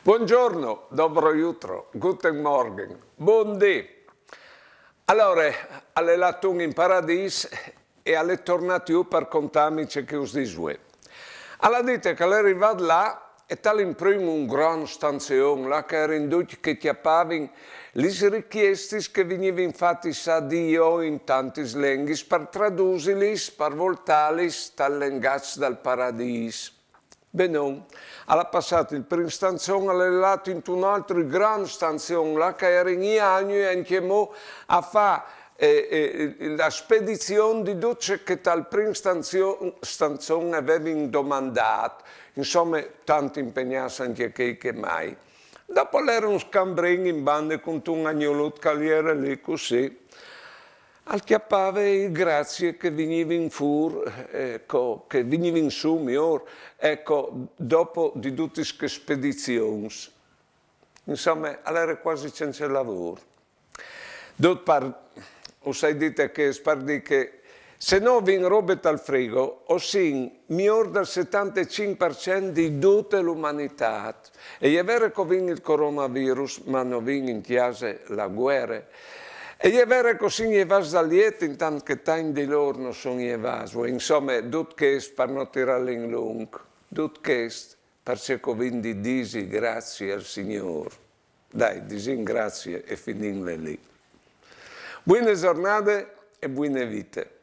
Buongiorno, dobro jutro, guten morgen, buondì. Allora, alle latung in paradis e alle tornati giù per contarmi ciò che us disue. Alla dite che l'arrivato là e tal in primo un gran stanzione, là che era in tutti che chiappavano le richieste che venivano fatti sa Dio in tanti lenghi per tradurli, per voltarli dal linguaggio del paradiso. Benone, alla passato il primo stanzione all'elato in un altro grande stanzione, là che era in anni e chiamò a fare la spedizione di tutto che dal primo stanzione avevano domandato. Insomma, tanto impegnati anche che mai. Dopo l'era un scambring in bande con un agnolot che era lì così. Al chiappava i grazie che venivano fuori, ecco, che venivano su, miglior, ecco, dopo di tutte queste spedizioni. Insomma, era quasi senza lavoro. O sai dite che spardi che se no vin robe dal frigo, o sin miglior del 75% di tutta l'umanità. E è vero che vin il coronavirus, ma non vin in chiesa la guerra. E è vero che così è vas da lieto, intanto che tanti di loro non sono evasi. Insomma, tutto questo per non tirare in lungo, tutto questo per cercare di dire grazie al Signore. Dai, disin grazie e fininle lì. Buone giornate e buone vite.